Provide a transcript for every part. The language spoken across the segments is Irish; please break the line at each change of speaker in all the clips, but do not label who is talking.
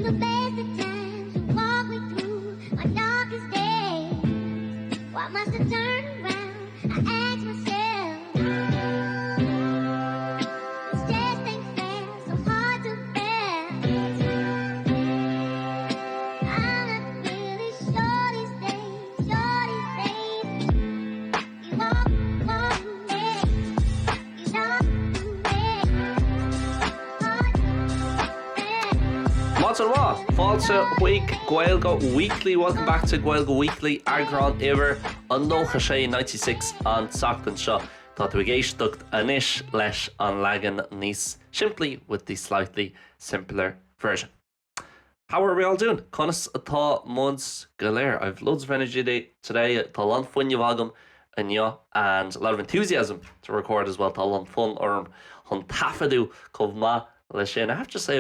the best of times, you walk me through my darkest days. Why must I turn around? I ask myself. This just ain't fair, so hard to bear. I'm not really sure these days, You walk me, you talk
What's it what? Fáilte week Gaeilge Weekly. Welcome back to Gaeilge Weekly. Agran Iver an 96 an Sachtan Shaw. Tá tú éisteacht anis leis an legan níos simplí with the slightly simpler version. How are we all doing? Conas atá muds galéir. I've loads of energy today. Tá lan fuinne vagam and a lot of enthusiasm to record as well. Tá lan fun orm hon tafadú cumhpháirtíocht. I have to say,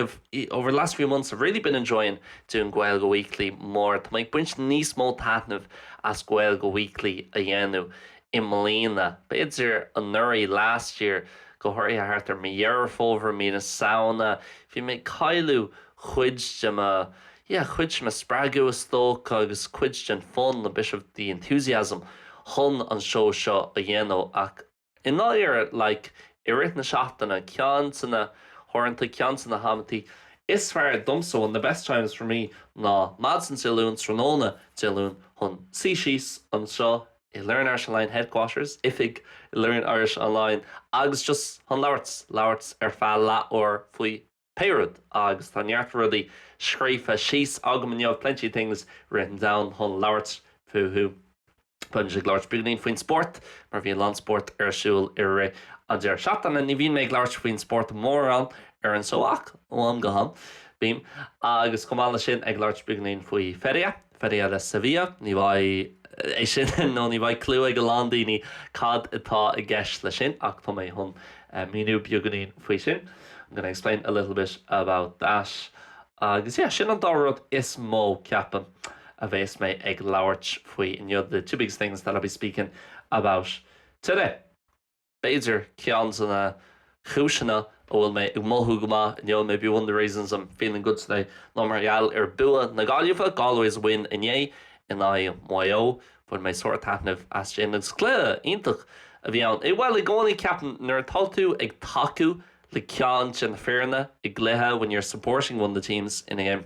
over the last few months, I've really been enjoying doing Gaeilge Weekly more. Tá mbeidh buint níos mó taitneamh as Gaeilge Weekly a dhéanamh in mBéarla. Beidir an nuirí last year go thuirthe thart ar mbearla over me na sauna. Bhí mé cailú chuid me spragu is tóch agus chuid den fun na bit of the enthusiasm hon an show seo a dhéanamh ach in áir like I rit na seachtainna ceantainna Horanta ceantainna na hamtí is fear dumso, and the best times for me na Madsen Seolún Tróna Seolún hun síos an seo I learnirishonline headquarters ifig I learn Irish online agus just hun lauarts fear la or faoi péird agus tá neart rudí scrífa síos agam and you have plenty of things written down hun lauarts fuhu bunch of large beginning faoin sport mar bhí land sport Seol ire a deir seachtainna ní bhíon méid large faoin sport mór an an soach am go bím agus cumála sin ag large beginning faoi feria le Sevilla ní bhaid sin nó ní bhaid clú ag go landíní cad atá I gceist le sin ach tá mé chun míú beganín faoi sin. I'm going to explain a little bit about that. Agus sin an dárad is mó ceapan a bheits mé ag labhairt faoi the two biggest things that I'll be speaking about today. Beidir ceantainna chúiseanna bhfuil mé ag mothú go maith, maybe one of the reasons I'm feeling good today. Ná mar bua na Gaillimhe, Galway's win in moille, but my sort of taitneamh as sin an scléire iontach a bhí ann. Well, I gcónaí ceapan nuair atá tú ag taú le cean sin na fearna I gcluiche when you're supporting one of the teams in a game.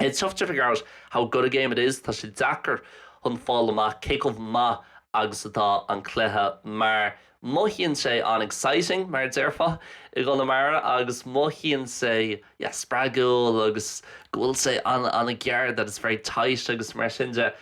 It's tough to figure out how good a game it is. Tá sé dachar chun fáil amach cé chumh agus atá an chluthe mar moithíonn sé an exciting mar deirfa I gcóna mara agus moithíonn sé spragúil agus bhfuil sé an a gear that is very tight agus mar sinne.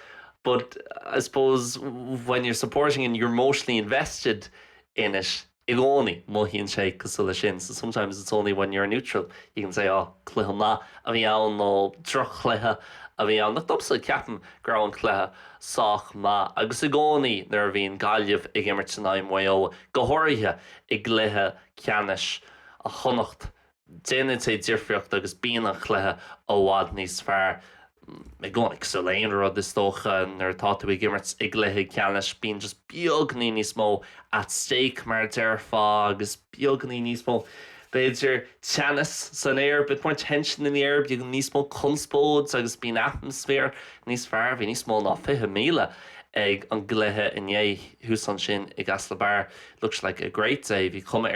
But I suppose when you're supporting and you're emotionally invested in it, I gcónaí moithíonn sé cosúla sin. So sometimes it's only when you're neutral you can say, cluiche ma a bhí ann nó droch chluiche a bhí ann nach domsa ceapan gur an chluiche sách ma agus I gcónaí nuair bhíon Gaillimh ag immert san moille go háirithe I gcluiche ceannis a chonacht déanann sé difriocht agus bíonn an chluiche ó bhád níos fearr. Me gcónaí so léon rud is tócha nuair atá tú ag immert ag gcluiche ceannis bíonn just beagnaí níos mó at stake mar deirfá agus beagnaí níos mó. Beidir teannas san air, bit more tension in the air, beag níos mó conspóid agus bíon atmosphere níos fearr, bhí níos mó ná 50,000 ag an gcluiche in hús an sin ag Asla looks like a great day. Bhí cuma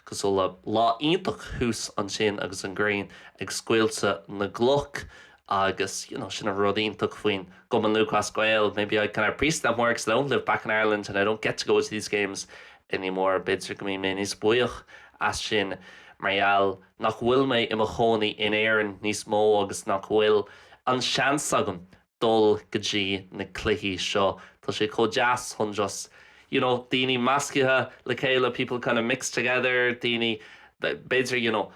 cosúla lá iontach hús an sin agus an grain ag scuilte na gluch agus sin a rud iontach faoin Lucas Gael. Maybe I kind of appreciate that more because I don't live back in Ireland and I don't get to go to these games anymore. Beidir go mí níos buíoch as sin marall nach bhfuil mé I mo chónaí in éireann níos mó agus nach bhfuil an seans agam dul go dtí na cluichí seo. Tá sé có deas chun just daoine mascathe le chéile, people kind of mixed together, daoine beidir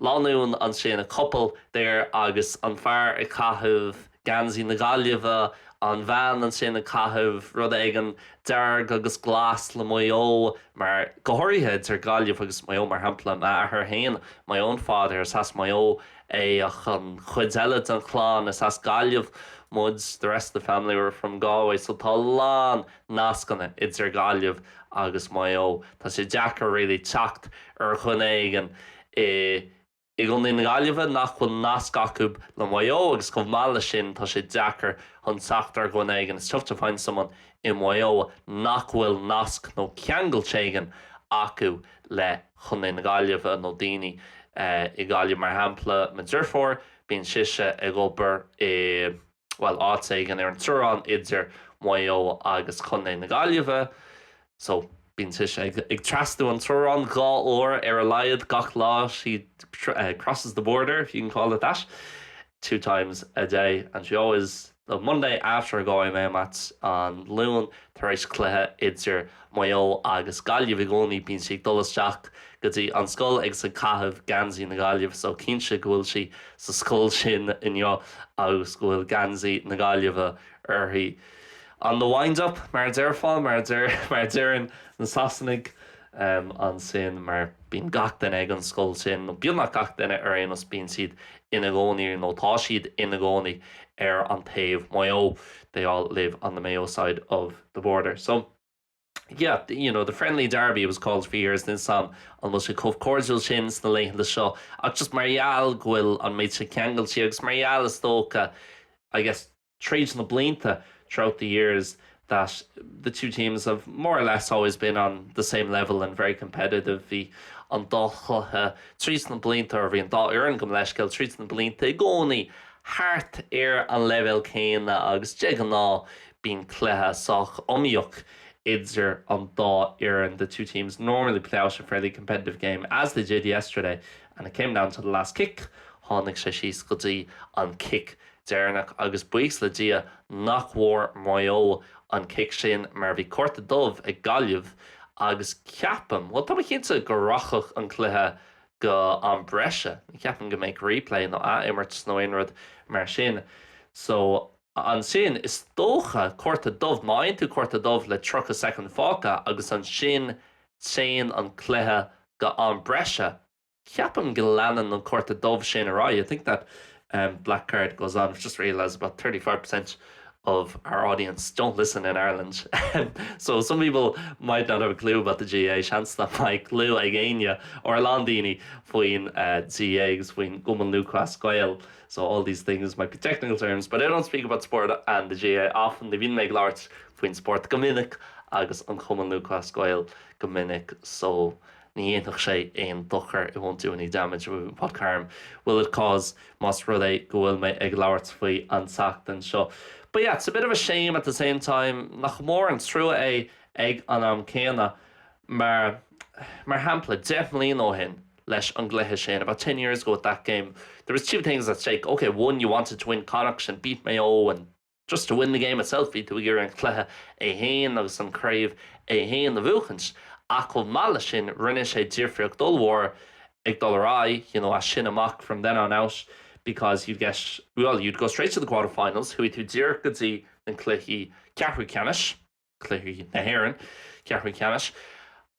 láúin an sin a couple there agus an fearr I caitheamh gansaí na Gaillimhe an bhean an sin a caitheamh rud ag an dearg agus glas le moille mar go háirithe ar Gaillimh agus moille mar hampla a th hain my own father is has moille ach an chuid eile an chláán is has Gaillimh muds. The rest of the family were from Galway, so tá lán nascanna idir Gaillimh agus moille. Tá sé deachar really teacht ar chun éigean I go in Gaeilge nach chun nascacúb le moille agus chomhpháirtíocht sin tá sé deacair chun teachtar go éigen. It's tough to find someone in moille nach bhfuil nasc nó ceangail séigean acu le chun in Gaeilge nó daoine I Gaeilge mar hampla me dúrfór bíonn siise ag obair áit éigean ar an túrán idir moille agus chun in Gaeilge. So bíonn siise ag trasnú an túrán gá uair ar a leiad gach lá. She crosses the border, if you can call it that, 2 times a day, and she always the Monday after going at on Loon Thresh Clehe idir moille agus Gaeilge vigoni bíonn si dolas Jack gotí an scoil ag sa cathamh gansaí na Gaeilge, so cínse gohfuil si sa scoil sin inniu agus gohfuil gansaí na Gaeilge arthaí. On the wind-up, mar deirfáil mar deireann na Sasannig an sin mar bíonn gach den ag an scoil sin, nó bíonn nach gach den ar aonas bíonn siad ina gcónaí nó tá siad ina gcónaí ar an taobh moille. They all live on the Mayo side of the border. So yeah, the friendly derby was called for years in Sam almost a chomhpháirtíocht sin na leithin seo. Ach just mbearla gohfuil an méid sé ceangail sí agus mbearla is tócha, I guess, tríd na blianta throughout the years that the two teams have more or less always been on the same level and very competitive. Bhí an dá tríd na blianta or bhí an dá ar an go leisceil tríd na blianta I gcónaí hart ar an level céine agus de an ná bíonn clethe sách omíoch idir an dá ar the two teams normally play out a fairly competitive game as they did yesterday, and it came down to the last kick. Tháinig sé síos go dtí an kick déarnach agus buíos le dia nach mhór moille an kick sin mar bhí cuirta dubh ag Gaeilge agus ceapam. Well, tá chénta go rachach an cluthe go an breise. Ceapam go make replay nó immert nó aonrad mar sin. So an sin is dócha cuirta dubh mainn tú cuirta dubh le trocha second fáca agus an sin sin an cluthe go an breise. Ceapam go leanan an cuirta dubh sin ará. I think that black card goes on. I've just realised about 35% of our audience don't listen in Ireland. So some people might not have a clue about the GA. Chance that my clue again or Landini faoin GAs faoin gcomhpháirtíocht Gael. So all these things might be technical terms, but I don't speak about sport and the GA often. They've been made large faoin sport gomininic agus an gcomhpháirtíocht Gael gomininic. So ní aonach sé aon dochar, it won't do any damage. What harm will it cause? Mas rud é go bhfuil mé ag labhart faoi an teachtain seo. But yeah, it's a bit of a shame at the same time. Nach mór an trua é ag an am céanna mar hampla definitely nó hin leis an gluthe sin. About 10 years ago at that game, there was 2 things at stake. Okay, one, you wanted to win Connacht and beat Mayo, and just to win the game itself, beat the Bígí an cluthe é héin agus an craibh é héin na bhuachans. Achol mala sin rinne sé difriocht dulhór ag dollarái, a sin amach from then on out, because you'd go straight to the quarterfinals, who tú dír go dtí an cluichí ceathrú ceannis, cluichí na hÉireann, ceathrú ceannis,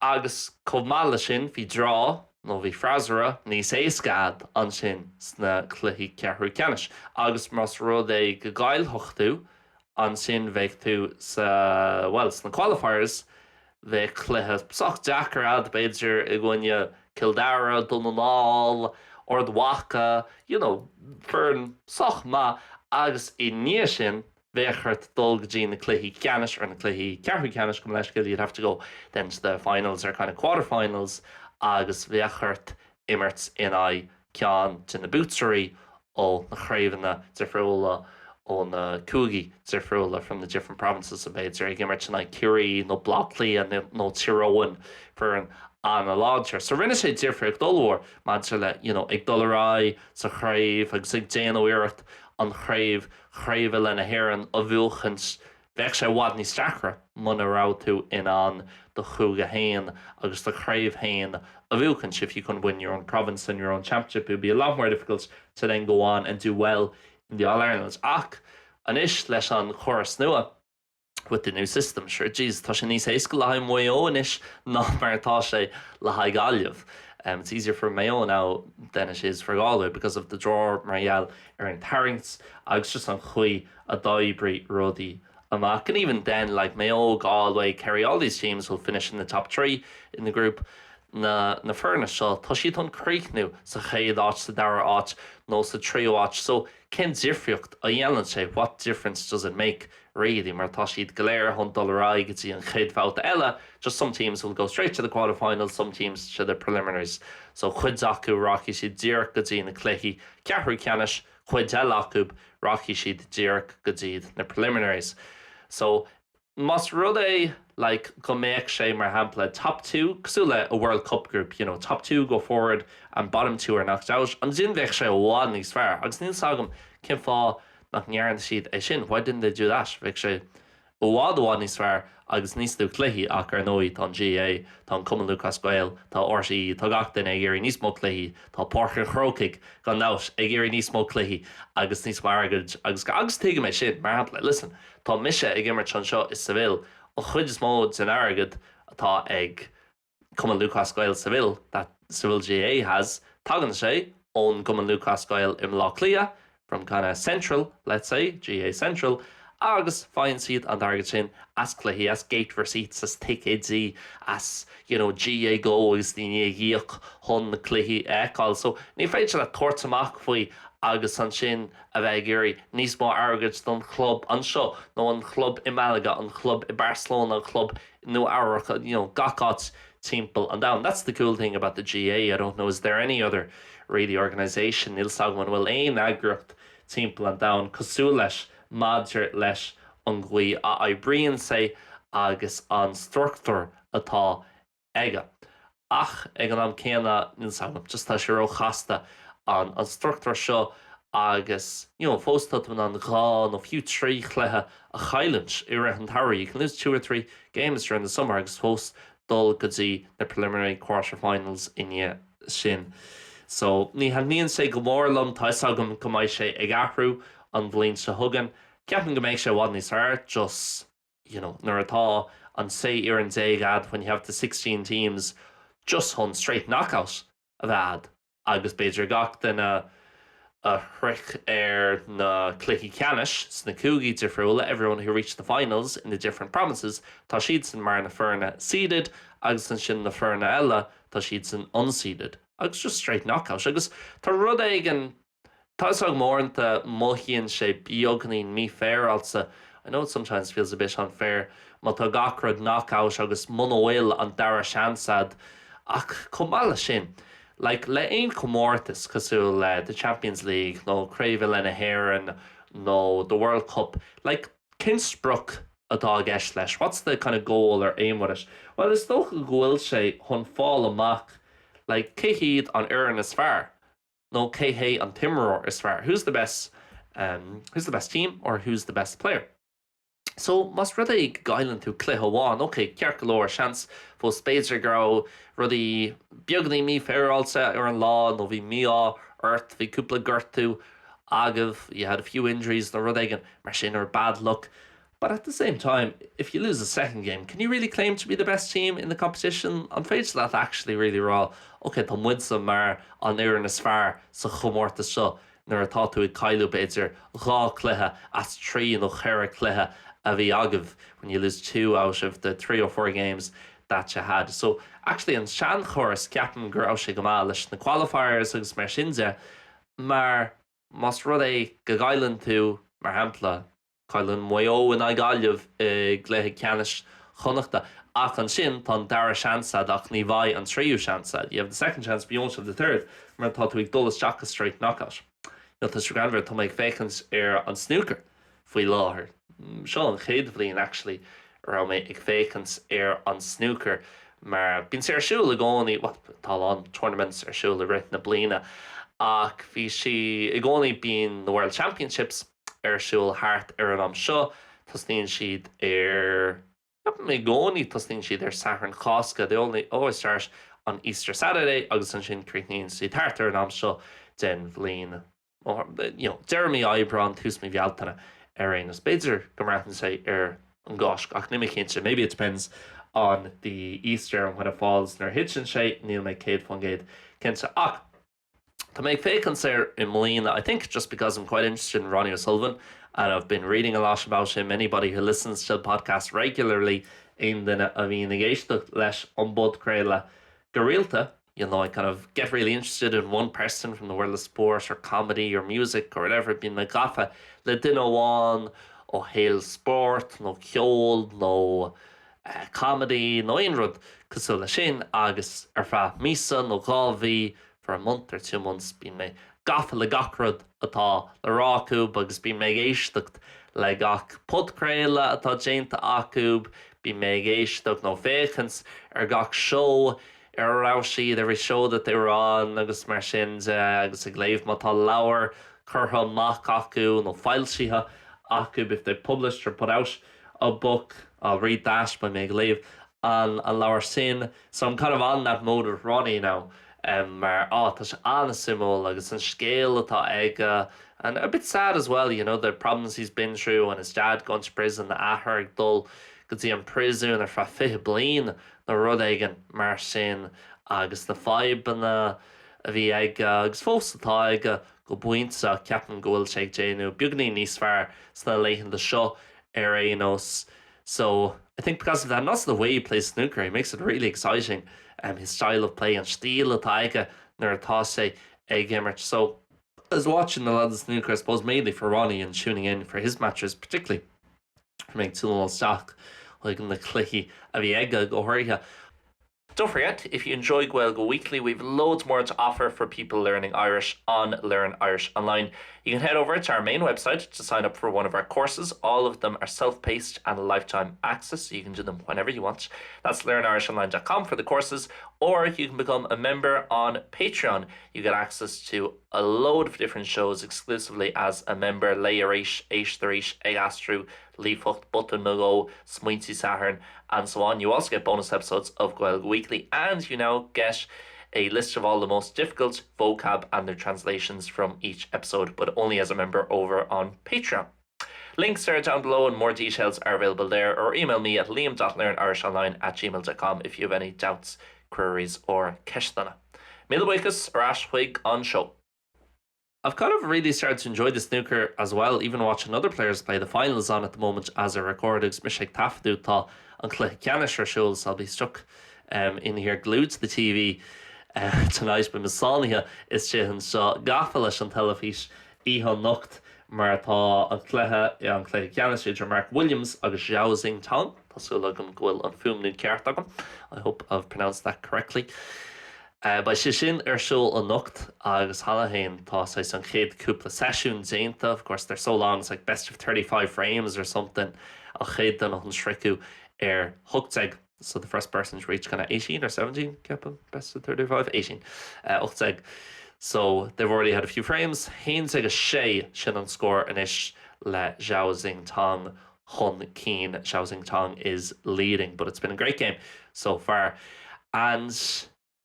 agus chomh mala sin bhí drá nó bhí freasara níos éascad an sin sna cluichí ceathrú ceannis. Agus mas rud é go gailtheachtú an sin bheith tú sna qualifiers bheith cluiche soch deachar ad beidir I gcoinne Kildare, Dunanáil, or the Waka, fern soch ma agus I níos sin bheithart dul go dtí na cluichí ceannis or na cluichí ceathrú ceannis go leisceil. You'd have to go then to the finals or kind of quarterfinals agus bheithart immert in I cean to na bútsaí ó na chraobhanna difriúla ó na cúgaí difriúla from the different provinces of beidir ag immert in I Curie, no Blockley and no Tyrone for an a láidir. So rinne sé difriocht dulhór maidir le, ag dollarái sa chraibh agus ag déanamh an chraibh le na hÉireann a bhuachans bheith sé bhhad ní strachra muna rá tú in an the chuga hain agus the chraibh hain a bhuachans. If you can win your own province and your own championship, it would be a lot more difficult to then go on and do well in the All-Irelands. Ach, anis leis an chóras nua with the new system, sure, geez, tá sé níos éasca le haid moille inis ná mar tá sé le haid Gaeilge. It's easier for Mayo now than it is for Galway because of the draw Marielle an Tarrants agus just an chuí a daibrí rudaí amach. And even then, like Mayo, Galway, Kerry, all these teams will finish in the top 3 in the group. na fearna seo tá siad an críichnú sa chéad áit sa dara áit nó sa tríú áit. So cén difriocht a dhéanann sé, what difference does it make really, mar tá siad go léir chun dul rá go dtí an chéad bhálta eile. Just some teams will go straight to the quarterfinals, some teams to the preliminaries. So chuid acu ráci siad díreach go dtí na cluichí ceathrú ceannis, chuid eile acu ráci siad díreach go dtí na preliminaries. So must rud é like go make sé mar hampla top two cosúla a World Cup group, you know, top two go forward and bottom two are knocked out. An sin bheith sé bhád níos fearr. Agus níl sagam cin fá nach nearan siad é sin. Why didn't they do that? Bheith sé bhád níos fearr agus níos tú cluichí ach ar nóí tá GA, tá Cumhlucas Gael, tá RCE, tá gach den ag éirí níos mó cluichí, tá Páirceann Chrócaigh gan náis ag éirí níos mó cluichí agus níos margad agus tuige mé sin mar hampla. Listen, tá mise ag immert an seo is Seol ó chuid is mó san airgad atá ag Cumhlucas Gael Seol that Seol GA has tagan sé ón Cumhlucas Gael im Lochlia from kind of central, let's say, GA central, agus fáin siad an dargad sin as cluichí, as gate receipts, as ticketsí, as, you know, GA goes ní gíoch chun na cluichí eáil. So ní féidir le tuairt amach faoi agus an sin a bheith géirí níos mó airgad don club an seo, nó an club i Malaga, an club i Barcelona, an club nó áireacha, you know, gach timpeall and down. That's the cool thing about the GA. I don't know, is there any other really organisation níl sagman bhfuil éon agracht timpeall and down cosú leis maidir leis an gcuí a oibríonn sé agus an struchtúr atá aige. Ach ag an am céanna níl sagam just tá sé ró chasta an struchtúr seo agus, you know, fósta man an gá nó fiú trí chluthe a chailint I rith an tairí. You can lose 2 or 3 games during the summer agus fós dul go dtí na preliminary quarterfinals inne sin. So ní níon sé go mórlam tá sagam go mbeidh sé ag athrú an bhblin sa thugan. Ceapan go méid sé bhád níos fearr, just, you know, nuair atá an sé ar an déagad when you have the 16 teams just chun straight knockout a bhead agus beidir gach den a thrich ar na cluichí ceannis sna cúgaí difriúla, everyone who reached the finals in the different provinces, tá siad san mar na fearna seeded agus an sin na fearna eile tá siad san unseeded. Agus just straight knockout. Agus tá rud ag an táag móranta moilíonn sé beagnaí mí fair also. I know it sometimes feels a bit unfair, but tá gach knockout agus muna an dara seansad ach cumála sin. Like le aon comórtas cosú le the Champions League, no craimh lena hhéireann, no the World Cup. Like cin spruc atá gceist leis. What's the kind of goal or aim with it? Well, it's doch go bhfuil sé chun fáil amach, like cé an éireann is fearr. No cé an timreoir is fearr. Who's the best team or who's the best player? So mas rudí gaiilen tú cluiche bháin, okay, ceart go leor seans fós spéidir go rudí beagnaí mí féráilsa ar an lá nó bhí míá ort bhí cúpla gortú agah, you had a few injuries, no rud éigean mar sin or bad luck. But at the same time, if you lose a second game, can you really claim to be the best team in the competition? An féidir that actually really raw. Okay, tá muidsa mar an éireann is fearr sa chomórtas seo nuair atá tú ag cailú beidir rá cluiche as 3 nó chéire cluiche a bhí agah when you lose 2 out of the 3 or 4 games that you had. So actually an sean choras ceapan gur á sé go má leis na qualifiers agus mar sinse, mar mas rud é go gaiileann tú mar hampla caiileann muo in Gaeilge gléithe ceannis chonachta ach an sin tá dara seansad ach ní bhaid an tríú seansad. You have the second chance beyond of the third mar tá tú ag dul isteach a straight knockout. Tá ganver tá ag féchans ar an snooker faoi láthair. Seo an chéad bhliain actually ra mé ag féchans ar an snooker, mar bín sé arsúil a gcónaí tá an tournaments arsúil a rith na bliana ach bhí si i gcónaí bín the World Championships arsúil thart ar an am seo, tasníonn siad ar mé gcónaí tasníonn siad ar Sathran Chosca. They only always start on Easter Saturday agus an sin críochnaíonn siad thart ar an am seo den bhliain. You know, Jeremy Ibron thús mé bhealtainna ar aon is beidir go maireann sé ar an gáis ach nimime chéintse. Maybe it depends on the Easter and when it falls nar hitchin sé níl mé céad fan géad cinnte ach to make féchans ar in Molina. I think just because I'm quite interested in Ronnie O'Sullivan and I've been reading a lot about him. Anybody who listens to the podcast regularly in the a bhíon éisteacht leis an bud craile Gaeilge, I kind of get really interested in one person from the world of sport or comedy or music or whatever, being my gafa, le duine amháin ó héal sport, nó ceol, nó comedy, nó aon rud, cosúil le sin agus ar feadh míosa nó gábhí for a month or 2 months, bín mé gafa le gach rud atá le rácúb agus bín mé éisteacht le gach podcréile atá déanta acúb, bín mé éisteacht nó féchans ar gach show ar ráisiad every show that they were on agus mar sin agus ag léamh má tá leabhar curtha mach acu nó fáilsíthe acu if they published or put out a book. I'll read that by me léamh an leabhar sin. So I'm kind of on that mode of Ronnie now. Mar tá sé anna simú agus an scéal atá aige, and a bit sad as well, the problems he's been through and his dad going to prison, the ahar ag dul go dtí an prison ar feadh 5 bliain na rud aigen mar sin, agus na faibanna a bhí aige agus fós atá aige go buinte ceapan go bhfuil sé ag déanú beagnaí níos fearr sna léithin de seo ar éanos. So I think because of that, and also the way he plays snooker, he makes it really exciting. His style of play and stíl atá aige nuair atá sé ag imirt. So I was watching a lot of snooker, I suppose mainly for Ronnie and tuning in for his matches, particularly for making túnal staach like in the clicky a bhí aige go háirithe. Don't forget, if you enjoy Gaeilge Weekly, we've loads more to offer for people learning Irish on Learn Irish Online. You can head over to our main website to sign up for one of our courses. All of them are self-paced and lifetime access, so you can do them whenever you want. That's learnirishonline.com for the courses, or you can become a member on Patreon. You get access to a load of different shows exclusively as a member. Léaréis, éisteacht, éasca, líofa, button mago, smuinty sahern, and so on. You also get bonus episodes of Gaeilge Weekly, and you now get a list of all the most difficult vocab and their translations from each episode, but only as a member over on Patreon. Links are down below and more details are available there, or email me at liam.learnirishonline@gmail.com if you have any doubts, queries, or Ceisteanna. Míle buchas ar as chuig on show. I've kind of really started to enjoy the snooker as well, even watching other players play. The finals on at the moment as I record. Agus mis ag taifeadú tá an cluiche ceannis ar siúil, so I'll be stuck in here glued to the TV tonight, but Masania is sin seo gafa leis an telefís ihe nocht mar tá an cluiche ceannis idir Mark Williams agus Zhao Xingtang. Tásúil agam gohfuil an fuaimnú ceart agam. I hope I've pronounced that correctly. Ba sé sin ar siúil an nocht agus halahéin tá sé an chéad cúpla sesiún Déanta. Of course, they're so long, it's like best of 35 frames or something. A chéad den an sricu ar thuchtag. So the first person to reach kind of 18 or 17, Kepin, best of 35, 18. Uchtzeg. So they've already had a few frames. Hain's like a sé sin an score anish le Zhao Xingtang Hun Keen. Zhao Xingtang is leading, but it's been a great game so far. And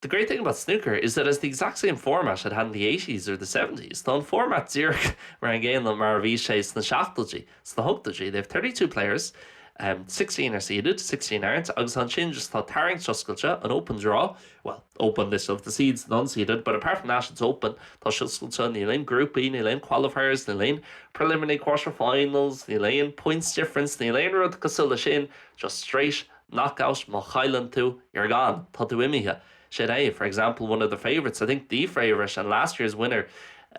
the great thing about snooker is that it's the exact same format it had in the 80s or the 70s. The format zirk mar an game mar bhí sé sna seachtailtí, sna thugtailtí. They have 32 players. 16 are seeded, 16 aren't. Agus an sin just tá taring troscailte, an open draw. Well, open list of the seeds, non-seeded, but apart from that, it's open. Tá troscailte ní lein groupí, ní lein qualifiers, ní lein preliminary quarterfinals, ní lein points difference, ní lein rud cosúil sin, just straight knockout, má chaileann tú, you're gone. Tá tú imithe. Sé for example, one of the favourites, I think the favourite and last year's winner,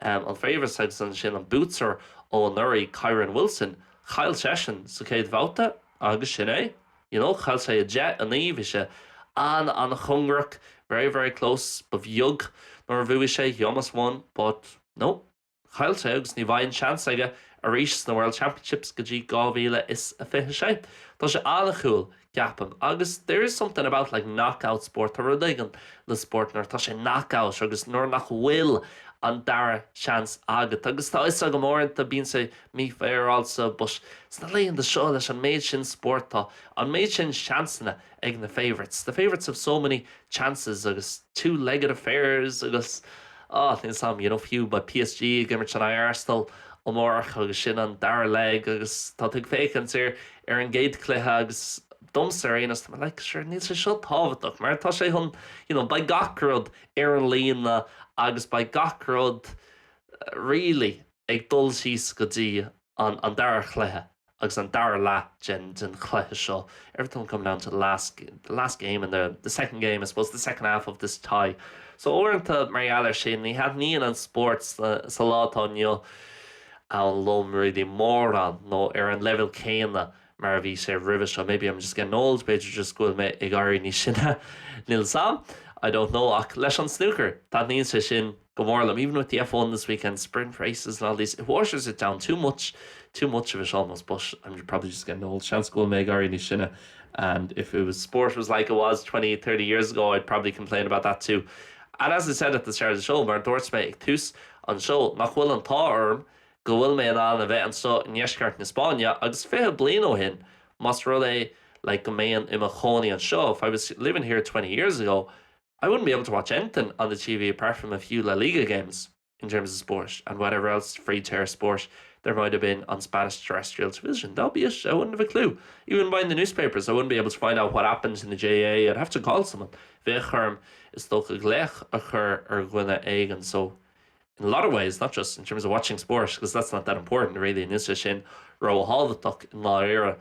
on favourites had sin an bootser ó Nuri, Kyron Wilson, chail session, so céad bhauta, agus sin chail sé a jet an íomh sé an chungrach, very, very close, but yug, nor bhuaigh sé, he almost won, but no, chail sé agus ní bhain chance aige a rís na World Championships go dtí 2000 is a fiche sé. Tá sé anna chúil gapam. Agus there is something about like knockout sport, tá rud aigean le sport nar tá sé knockout agus nuair nach bhfuil an dara chance agat. Agus tá is go móranta bíonn sé mí féir also, but sna léon de seo leis an méid sin sport tá. An méid sin chanceanna ag na favourites. The favourites have so many chances agus two-legged affairs agus think some, few by PSG, gimmert an Arsenal, Omorach agus sin an dara leg agus tá tuig fécans ar an géad cluiche agus domsa aonas tá like sure níl sé seo tábhaach mar tá sé chun by gach rud ar an líonna agus by gach rud really ag dul síos go dtí an dara chluiche agus an dar leat den chluiche seo. Everything come down to the last game and the second game, I suppose, the second half of this tie. So orintha mBéarla sin, ní had níon an sports sa látáineo an lom really mór an nó an level céanna mar bhí sé ribh seo. Maybe I'm just getting old, beidir just go me ag airí ní sinna níl sam. I don't know. Ach leis an snooker, that níon sé sin go mórlam. Even with the F1 this weekend, sprint races and all these, it waters it down too much of it almost, but I'm probably just getting old. Chance go me ag airí ní sinna. And if sport was like it was 20, 30 years ago, I'd probably complain about that too. And as I said at the start of the show, mar dúirt mé ag tús an show nach bhfuil an tá orm go bhfuil mé an a bheith an so in éascacht na Spáine agus fithe bliain ó hin mas rud é like go mé an ima chónaí an show. If I was living here 20 years ago, I wouldn't be able to watch anything on the TV apart from a few La Liga games in terms of sport and whatever else free-to-air sport there might have been on Spanish terrestrial television. That'll be it. I wouldn't have a clue. Even buying the newspapers, I wouldn't be able to find out what happens in the JA. I'd have to call someone. Bheith is tócha gléach a chur gcuine éigean. So in a lot of ways, not just in terms of watching sport, because that's not that important really, in this sin, ró hábhaach in lá éire.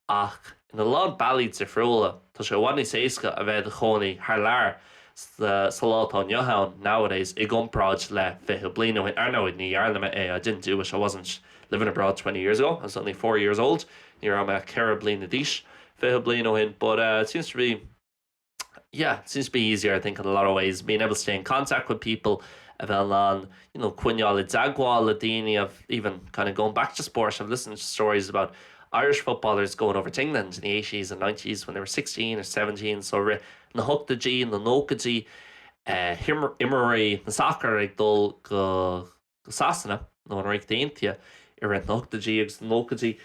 Ach, in a lot of ballad sa frola, tá sé bhainní éasca a bheith de chónaí haar lear sa látáineo nowadays I gcomhpháirtíocht le fiche bliain ó hin. Ar ní dhearlam é, I didn't do it. I wasn't living abroad 20 years ago. I was only 4 years old. Ní am a ceithre bliain na díis fiche bliain ó hin. But it seems to be easier, I think, in a lot of ways, being able to stay in contact with people about cuineáil dagháil dhaoine of even kind of going back to sport. I've listened to stories about Irish footballers going over to England in the 80s and 90s when they were 16 or 17. So na hugtaí na nócadí himmarí na soccer ag dul go Seastanna nó an raigh Déanta I rent na hugtaí agus na nócadí.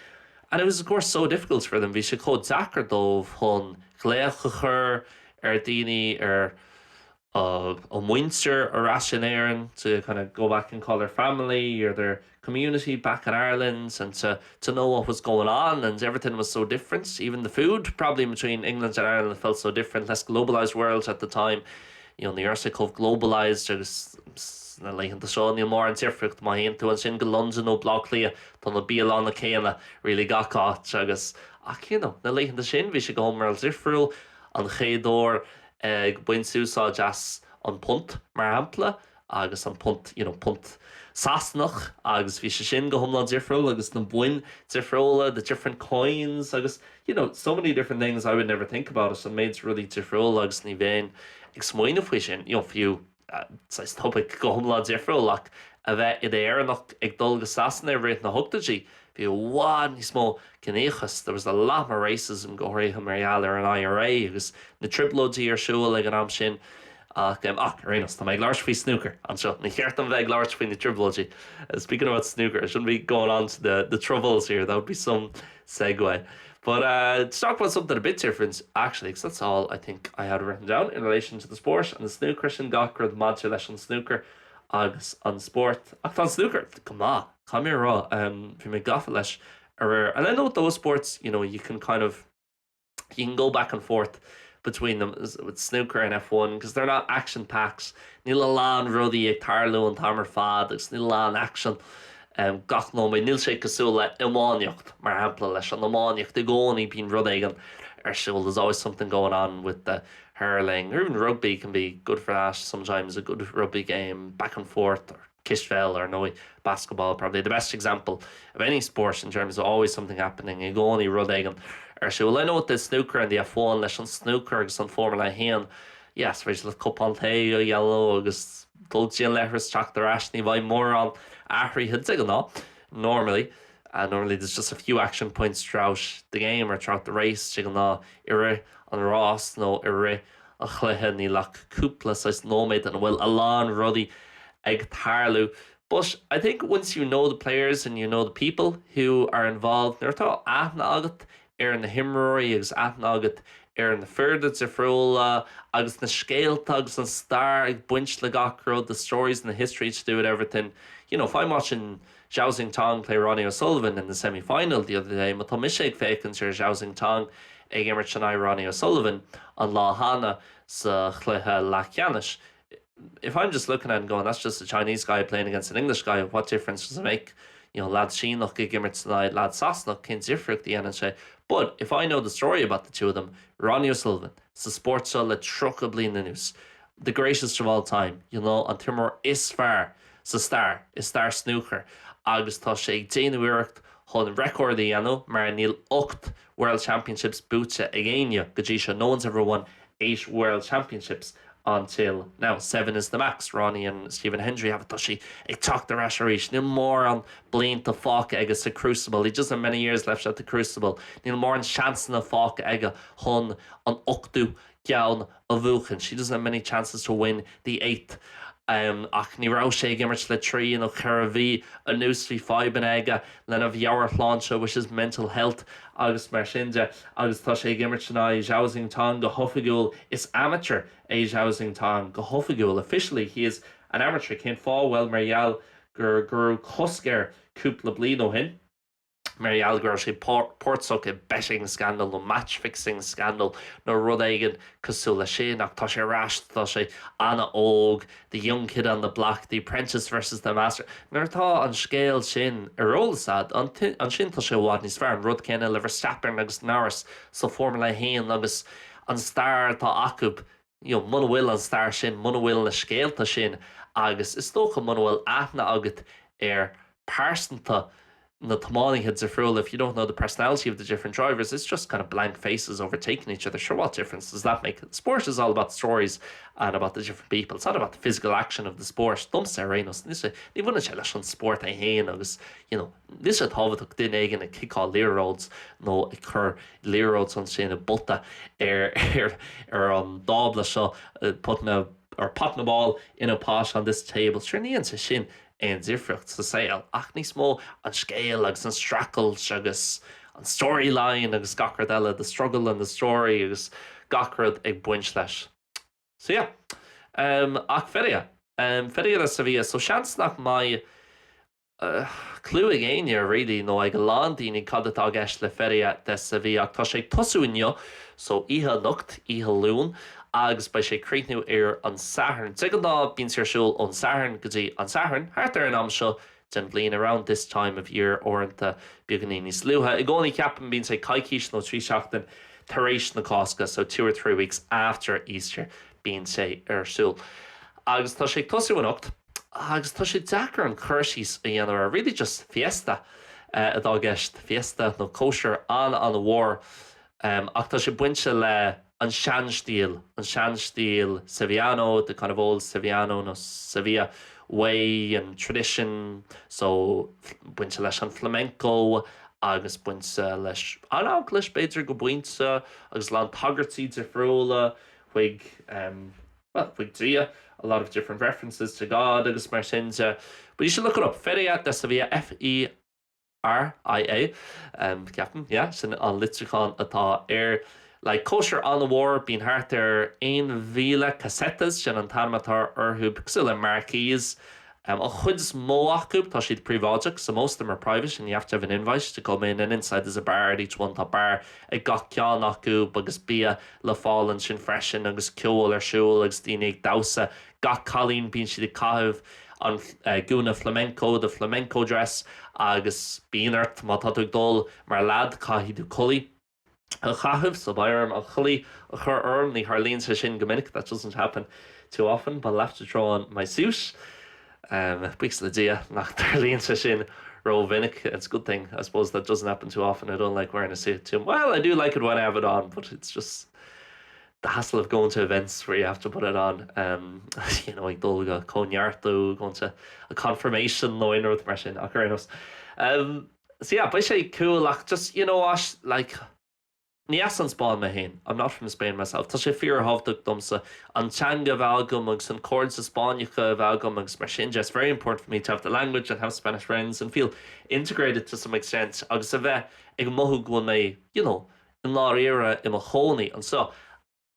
And it was, of course, so difficult for them. Bhí sé cód zacr dómh chun gléach a chur daoine a Munster or Ashenaran to kind of go back and call their family or their community back in Ireland and to know what was going on, and everything was so different. Even the food probably between England and Ireland felt so different. Less globalized world at the time. The éasca of globalized agus like the show níl mór an tíocht má héantú an sin go London ó Bloglia tá na bíal na céanna really gach agus ach na leichen the sin bhí sé go mar difriúil an chéadóir buin súsá jazz an punt mar ampla agus an punt punt sasnach agus bhí sé sin go homlá difriúil agus na buin difriúla, the different coins agus so many different things I would never think about it and made really difriúil agus ní bhéin ag smoine faoi sin fiú topic go homlá difriúil ach a bheith I éarnach ag dul go sasanna réit na hugtaí bhí bhád níos mó gnéchas. There was a lot more racism go réithe mBéarla ar an IRA agus na triplódí ar siúil ag an am sin rénos tá méid láir faoi snooker anseo ní cheart an bheith láir faoin na triplódí. Speaking about snooker, I shouldn't be going on to the troubles here. That would be some segue. But to talk about something a bit different, actually, because that's all I think I had written down in relation to the sport and the snooker sin gachar the madse leis an snooker agus an sport. Ach tá snooker, come here rá, bhí mé gafa leis and I know with those sports, you can go back and forth between them with snooker and F1 because they're not action packs. Níl lán rudí ag tarlú an tamar fad agus níl lán action. Gach nó mé níl sé cosú le imáneocht mar ampla leis an imáneocht I gcónaí bín rud éigean ar siúil. There's always something going on with the hurling or even rugby can be good for that. Sometimes a good rugby game back and forth or kistfell or no basketball, probably the best example of any sport in terms of always something happening. I gcónaí rud éigean ar siúil. I know with the snooker and the F1 leis an snooker agus an Formula 1 yes, bheits le cupántaí yellow agus dultíon lehras teach ar eis ní bhaid mór an áthraithe ag an normally there's just a few action points throughout the game or throughout the race ag an ire an rás nó ire a chluithe ní lech cúpla sais nóméid an bhfuil a lán rudí ag tarlú. But I think once you know the players and you know the people who are involved, nuirtá aithne agat ar na himróí agus aithne agat ar na furda difriúla agus na scéalta agus an star ag buint le gachród, the stories and the history to do with everything. If I'm watching Xiaoxing Tong play Ronnie O'Sullivan in the semi-final the other day, but mis ag fécinn ar Xiaoxing Tong ag immer Chennai Ronnie O'Sullivan an lá hana sa chluthe Leat. If I'm just looking at it and going, that's just a Chinese guy playing against an English guy, what difference does it make? lad Sheenach go gimmert tonight, lad Sasnach, Ken Zifric, the NHA. But if I know the story about the two of them, Ronnie O'Sullivan, sa sportsol le trucha blin na news, the greatest of all time, an timor is far sa star snooker, agus tá sé déanamhíocht chun record mar níl 8 World Championships búte a ghéine go dtí seo. No one's ever won 8 World Championships until now. 7 is the max. Ronnie and Stephen Hendry have it. She talked the Rasharish. Neil more on Blaine to Falk Egga the Crucible. He just have many years left at the Crucible. Neil more on chance in the Falk Egga Hun on Oktu Gyaun of Vuchen. She doesn't have many chances to win the 8th. Ach ní rá sé gimmert le trí in Charaví a núsí 5 an aige len a bheabhar chláinse, which is mental health agus mar sinnde agus tá sé gimmert na Zhaoxing Tong go hofigiúil is amateur Zhaoxing Tong go hofigiúil. Officially he is an amateur, cén fá well Marial gur coscar cúpla blin ó hin. Marial gur sé pórtsoch a betting scandal no match fixing scandal no rud aigen cosúla sé nach tá sé rast tá sé Anna Og, the young kid on the block, the apprentice versus the master. Nar tá an scéal sin arrólasad an sin tá sé bhád níos fearr an rud céine le Verstappen agus Norris sa Formula 1 agus an star tá acub muna bhfuil an star sin, muna bhfuil na scéalta sin agus is tócha muna bhfuil aithne agat pársanta the Tamani heads are full. If you don't know the personality of the different drivers, it's just kind of blank faces overtaking each other. Sure, what difference does that make? Sport is all about stories and about the different people. It's not about the physical action of the sport. Dom Serenos. This ni wouldn't tell us sport I hate agus, this at Hovatuk din egin a kick all lear roads, no a cur lear roads on saying a butta dobla shaw putting a ball in a posh on this table. Sure ni into shin. And Zifricht sa Seol ach ní smó an scéal agus an strackles agus an storyline agus gacrad eile, the struggle and the story agus gacrad ag buint leis. So yeah, ach feria le Sevilla, so seans nach mai clú ag aine really no ag landíní cadatá gceist le feria de Sevilla ach tá sé tosúinne, so ihe nocht, ihe lún, agus by sé creitnú an Saturn. Tegel dá bín sér siúil an Saturn go dtí an Saturn, hart an am seo den blian around this time of year orintha beganí níos luha. I gcónaí ceapan bín sé caiiciis nó trí seachtain taréis na cosca, so 2 or 3 weeks after Easter bín sé siúil. Agus tá sé tosú an ocht, agus tá sé dachar an chuirsís a dhéanamh really just fiesta atá gceist, fiesta nó kosher an bhór, ach tá sé buinte le an seanstíl Sevillano, the kind of old Sevillano no Sevilla way and tradition, so buinte leis an flamenco agus buinte leis an leis beidir go buinte agus lá tagartí de frola chuig dia a lot of different references to God agus mar sinse, but you should look it up. Feria de Sevilla, FERIA, Captain, yeah, sin an litricán atá like kosher on the war being hard there ein vila cassettes sin an tarmatar hub xilla marquees a chuds moachub tá siad príváideach, so most of them are private and you have to have an invite to come in, and inside there's a bar at each one tá bar ag gach ceann acu agus bia le fáil sin freisin agus ceol siúil agus daoine ag dása gach cholín bíonn siad caithh an gúna flamenco, the flamenco dress agus bíonart má tá dul mar lad caithidú colí a chahabh, so by a chully a chur ní Harleen sa sin gomininic. That doesn't happen too often, but I'll have to draw on my suit. Weeks the dia nach Harleen sa sin ro vinnic. It's a good thing, I suppose, that doesn't happen too often. I don't like wearing a suit too. Well, I do like it when I have it on, but it's just the hassle of going to events where you have to put it on. Like dulga conjarto, going to a confirmation no in with marsin. So yeah, by say cool, like just like Nías an Spáin me hain. I'm not from Spain myself. Tá sé fear hofdach domsa an teanga bhagum agus an chords of Spáinneacha bhagum agus mar sin. It's very important for me to have the language and have Spanish friends and feel integrated to some extent. Agus a bheith ag mothú gwn mé, in lá éire I mo chónaí and so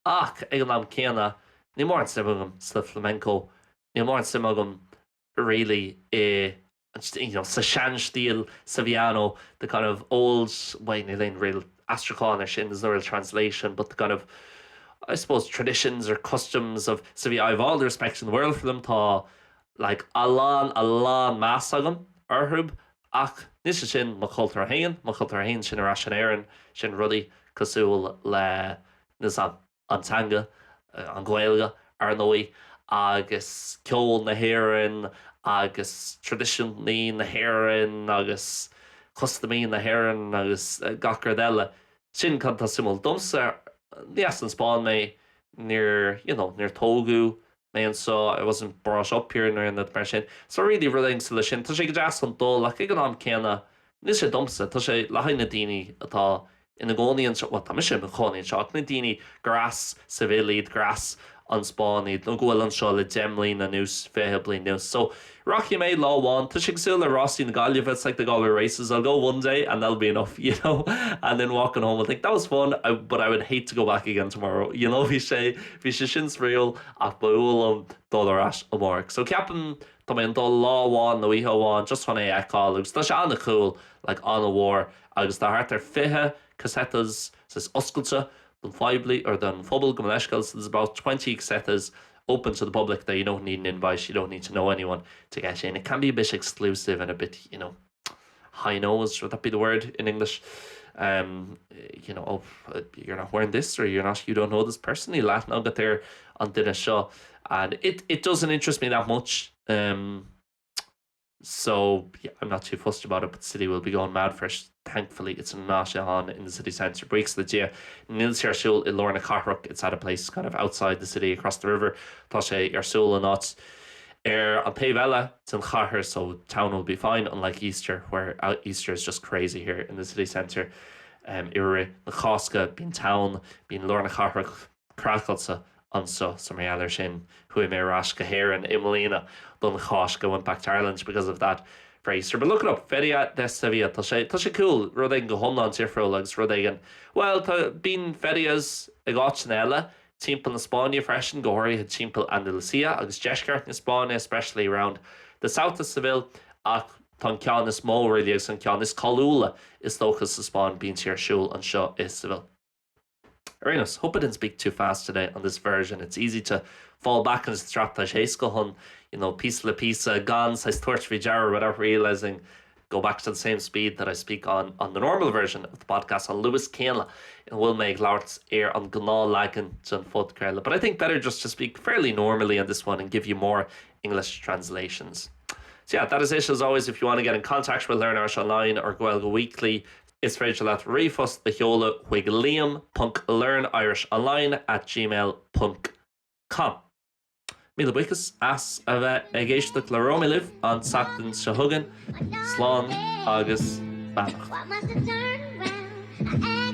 ach ag an am céanna ní mór an simagam sa flamenco, ní mór an simagam really sa seanstíl Sevillano, the kind of old way ní real Astracanish in the real translation, but the kind of, I suppose, traditions or customs of Sevilla. I have all the respect in the world for them. Tá like Alan mass agam arhub ach níos sin má cultúr hain sin ará sin éireann sin rudaí cosúil le nus antanga an Gaeilge ar nói agus ceol na hÉireann agus tradiisiúnaí na hÉireann agus custamí na hÉireann agus gachar eile sin chun tá simú domsa níos an Spáin mé near tógu and so I wasn't brought up here in the mar so really ruling sa sin tá sé go deas an dul ach ag an am céanna ní sé domsa tá sé le haine daoine atá ina gcónaíonn tá sé an chonaíonn seach na daoine gras sa bhéilíad gras an Spáinid nó ghfuil an seo le déimlín na nús fé blin nús so Rocky made law one to still a Rossi and Gaeilge, it's like the Galway races. I'll go one day and that'll be enough, and then walking home. I think that was fun, but I would hate to go back again tomorrow. We say shins real at Baul dollar ash a mark. So Captain Tomin do law one, the weho one, just on a call. Looks that's on the cool, like on a war. I was the heart there fihe cassettes says Osculta, the Fibly or the Fubble Gomleshkals. There's about 20 cassettes. Open to the public that you don't need an invite, you don't need to know anyone to get in. It can be a bit exclusive and a bit, high nose, would that be the word in English? You're not wearing this or you don't know this person, you laugh now get there on dinner show. And it doesn't interest me that much. So yeah, I'm not too fussed about it, but the city will be going mad for it. Thankfully, it's not on in the city centre. Breaks the day. Nils Seol in Lorna Carrock. It's at a place kind of outside the city, across the river. Tasha Seol and not. On Pavella, it's in Chahar, so town will be fine. Unlike Easter, where Easter is just crazy here in the city centre. Ire the Chaska, being town, being Lorna Carrock, Crackelsa. So some other sin who may Rashka here and Emilina done Chaska went back to Ireland because of that for Easter. But look it up, Feria de Sevilla, Tasha cool, Roding go home on Tifro legs, Roding. Well, being Ferias a gachnella, Timpel in Spania, fresh and gory, had Timpel Andalusia, agus Jeshkart in Spania, especially around the south of Seville, Tan Cianis Mo, really, and Cianis Colula is locus of Spawn, being here Seol and Shaw is Seville. Arenas, hope I didn't speak too fast today on this version. It's easy to fall back into the trap that éasca chun, piece la piece, gans, I torch vijar without realizing, go back to the same speed that I speak on the normal version of the podcast on Lewis Cainla. It will make Laurts air on Gnáthleagan John Fod Kerla. But I think better just to speak fairly normally on this one and give you more English translations. So yeah, that is it as always. If you want to get in contact with Learn Irish Online or Gaeilge Weekly, it's Rachel at Rifus the Hiola Wig liam.learnirishonline@gmail.com. Míle buchas as a bheith ag éisteacht le Romilih an Sachtain Sehugan, Slán agus Banach.
What must I turn around?